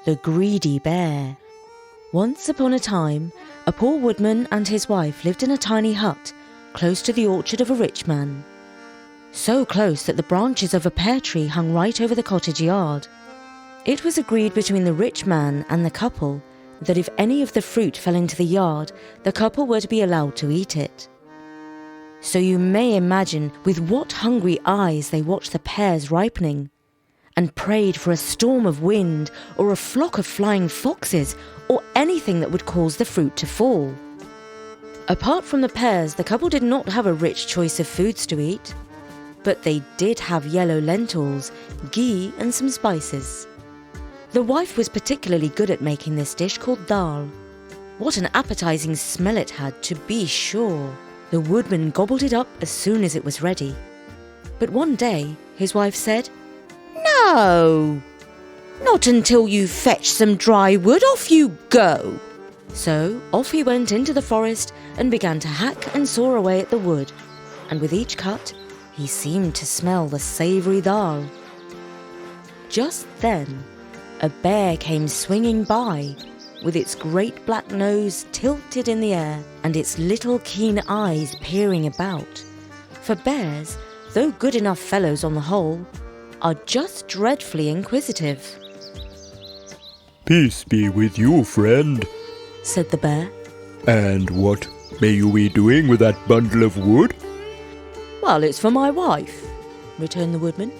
the Greedy Bear. Once upon a time, a poor woodman and his wife lived in a tiny hut close to the orchard of a rich man. So close that the branches of a pear-tree hung right over the cottage yard. It was agreed between the rich man and the couple that if any of the fruit fell into the yard, the couple were to be allowed to eat it. So you may imagine with what hungry eyes they watched the pears ripening, and prayed for a storm of wind or a flock of flying foxes or anything that would cause the fruit to fall. Apart from the pears, the couple did not have a rich choice of foods to eat, but they did have yellow lentils, ghee and some spices. The wife was particularly good at making this dish called dahl. What an appetising smell it had, to be sure. The woodman gobbled it up as soon as it was ready. But one day his wife said, "No, not until you fetch some dry wood, off you go." So off he went into the forest and began to hack and saw away at the wood, and with each cut he seemed to smell the savoury dahl. Just then a bear came swinging by, with its great black nose tilted in the air and its little keen eyes peering about. For bears, though good enough fellows on the whole, are just dreadfully inquisitive. "Peace be with you, friend," said the bear. "And what may you be doing with that bundle of wood?" "Well, it's for my wife," returned the woodman.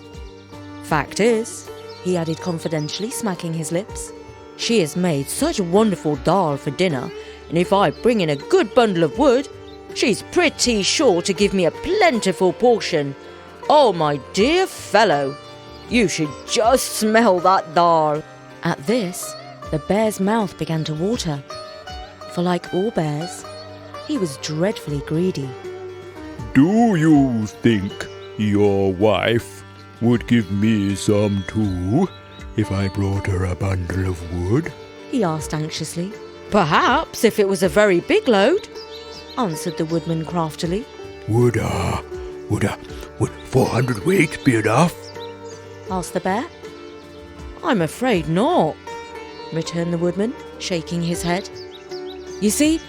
"Fact is," he added confidentially, smacking his lips, "she has made such a wonderful dahl for dinner, and if I bring in a good bundle of wood, she's pretty sure to give me a plentiful portion. Oh, my dear fellow, you should just smell that dahl." At this, the bear's mouth began to water, for like all bears, he was dreadfully greedy. "Do you think your wife would give me some too, if I brought her a bundle of wood?" he asked anxiously. "Perhaps, if it was a very big load," answered the woodman craftily. Would 400 weight be enough?" asked the bear. "I'm afraid not," returned the woodman, shaking his head. "You see,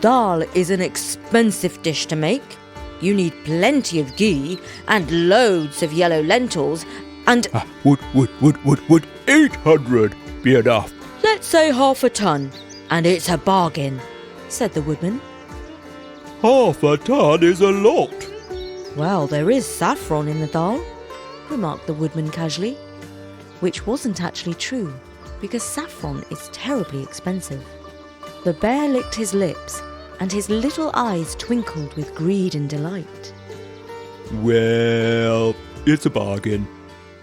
dahl is an expensive dish to make. You need plenty of ghee and loads of yellow lentils and... Would 800 be enough?" "Let's say half a ton, and it's a bargain," said the woodman. "Half a ton is a lot." "Well, there is saffron in the dahl," remarked the woodman casually, which wasn't actually true, because saffron is terribly expensive. The bear licked his lips, and his little eyes twinkled with greed and delight. "Well, it's a bargain.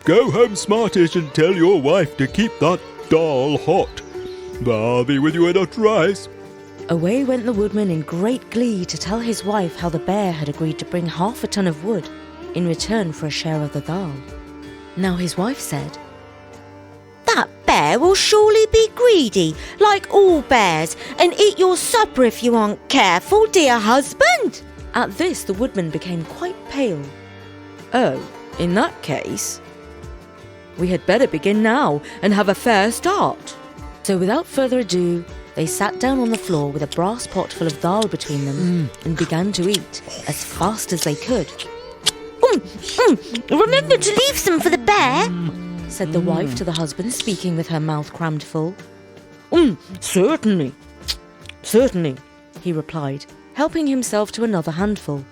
Go home, smartish, and tell your wife to keep that dahl hot. I'll be with you in a trice." Away went the woodman in great glee to tell his wife how the bear had agreed to bring half a ton of wood in return for a share of the dahl. Now his wife said, "That bear will surely be greedy, like all bears, and eat your supper if you aren't careful, dear husband." At this, the woodman became quite pale. "Oh, in that case, we had better begin now and have a fair start." So without further ado, they sat down on the floor with a brass pot full of dahl between them and began to eat as fast as they could. "Remember to leave some for the bear," said the wife to the husband, speaking with her mouth crammed full. Certainly, he replied, helping himself to another handful.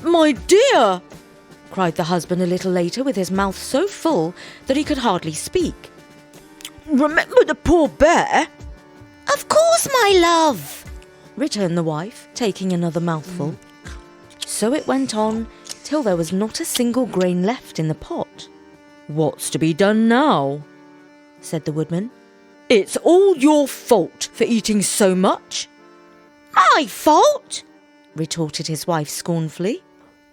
"My dear," cried the husband a little later, with his mouth so full that he could hardly speak, "remember the poor bear." "Of course, my love," returned the wife, taking another mouthful. So it went on till there was not a single grain left in the pot. "What's to be done now?" said the woodman. "It's all your fault for eating so much." "My fault?" retorted his wife scornfully.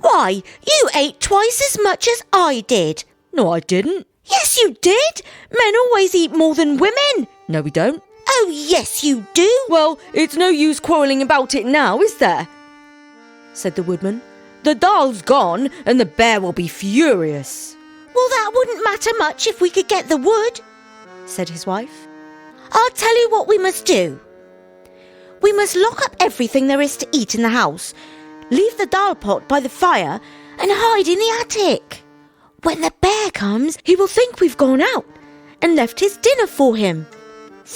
"Why, you ate twice as much as I did." "No, I didn't." "Yes, you did. Men always eat more than women." "No, we don't." "Oh, yes, you do." "Well, it's no use quarrelling about it now, is there?" said the woodman. "The dahl's gone, and the bear will be furious." "Well, that wouldn't matter much if we could get the wood," said his wife. "I'll tell you what we must do. We must lock up everything there is to eat in the house, leave the dahl pot by the fire, and hide in the attic. When the bear comes, he will think we've gone out and left his dinner for him.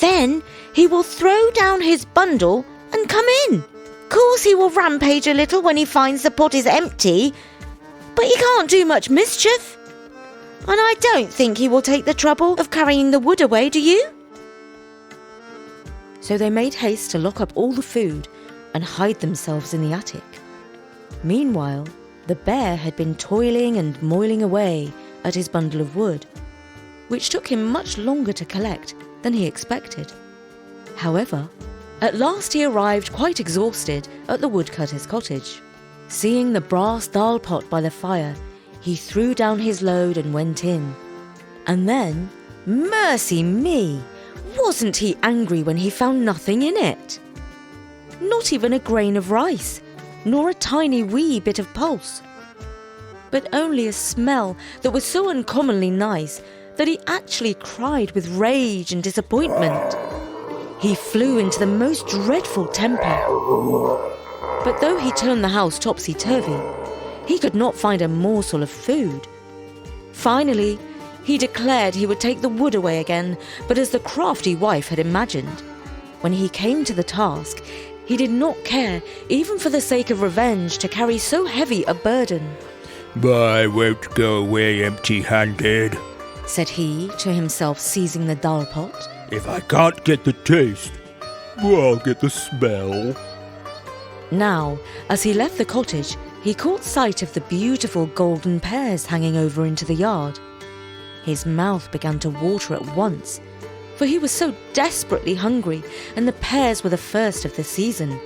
Then he will throw down his bundle and come in. Course he will rampage a little when he finds the pot is empty, but he can't do much mischief. And I don't think he will take the trouble of carrying the wood away, do you?" So they made haste to lock up all the food and hide themselves in the attic. Meanwhile, the bear had been toiling and moiling away at his bundle of wood, which took him much longer to collect than he expected. However, at last he arrived quite exhausted at the woodcutter's cottage. Seeing the brass dahl pot by the fire, he threw down his load and went in. And then, mercy me, wasn't he angry when he found nothing in it? Not even a grain of rice, nor a tiny wee bit of pulse, but only a smell that was so uncommonly nice that he actually cried with rage and disappointment. He flew into the most dreadful temper. But though he turned the house topsy-turvy, he could not find a morsel of food. Finally, he declared he would take the wood away again, but as the crafty wife had imagined. When he came to the task, he did not care, even for the sake of revenge, to carry so heavy a burden. "I won't go away empty-handed," said he to himself, seizing the dahl pot. "If I can't get the taste, I'll get the smell." Now, as he left the cottage, he caught sight of the beautiful golden pears hanging over into the yard. His mouth began to water at once, for he was so desperately hungry, and the pears were the first of the season.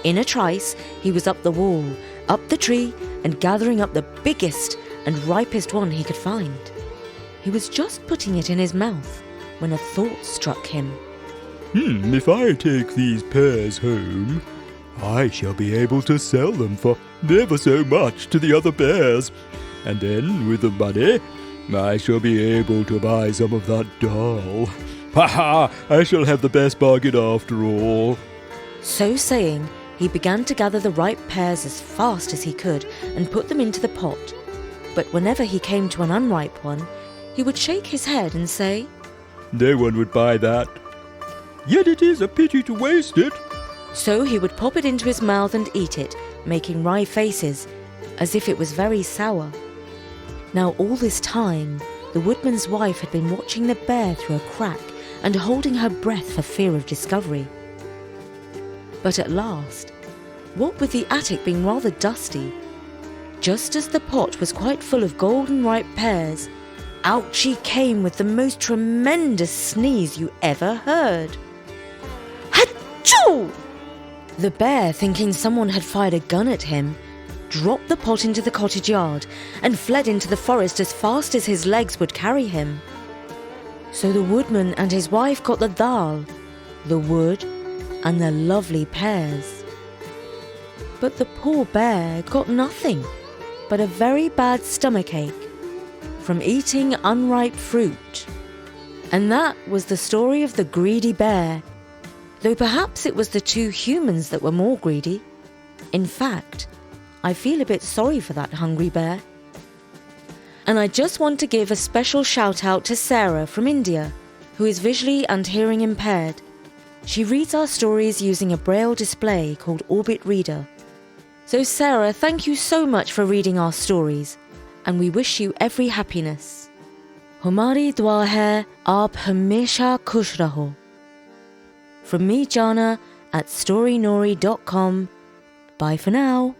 In a trice, he was up the wall, up the tree, and gathering up the biggest and ripest one he could find. He was just putting it in his mouth when a thought struck him. If I take these pears home, I shall be able to sell them for ever so much to the other bears, and then with the money, I shall be able to buy some of that dahl. Ha ha! I shall have the best bargain after all. So saying, he began to gather the ripe pears as fast as he could and put them into the pot. But whenever he came to an unripe one, he would shake his head and say, "No one would buy that. Yet it is a pity to waste it." So he would pop it into his mouth and eat it, making wry faces, as if it was very sour. Now all this time, the woodman's wife had been watching the bear through a crack and holding her breath for fear of discovery. But at last, what with the attic being rather dusty, just as the pot was quite full of golden ripe pears, out she came with the most tremendous sneeze you ever heard. Achoo! The bear, thinking someone had fired a gun at him, dropped the pot into the cottage yard and fled into the forest as fast as his legs would carry him. So the woodman and his wife got the dahl, the wood, and the lovely pears. But the poor bear got nothing but a very bad stomachache from eating unripe fruit. And that was the story of the greedy bear, though perhaps it was the two humans that were more greedy. In fact, I feel a bit sorry for that hungry bear. And I just want to give a special shout out to Sarah from India, who is visually and hearing impaired. She reads our stories using a braille display called Orbit Reader. So Sarah, thank you so much for reading our stories, and we wish you every happiness. Humari dua hai aap hamesha khush raho. From me, Jana, at storynori.com. Bye for now.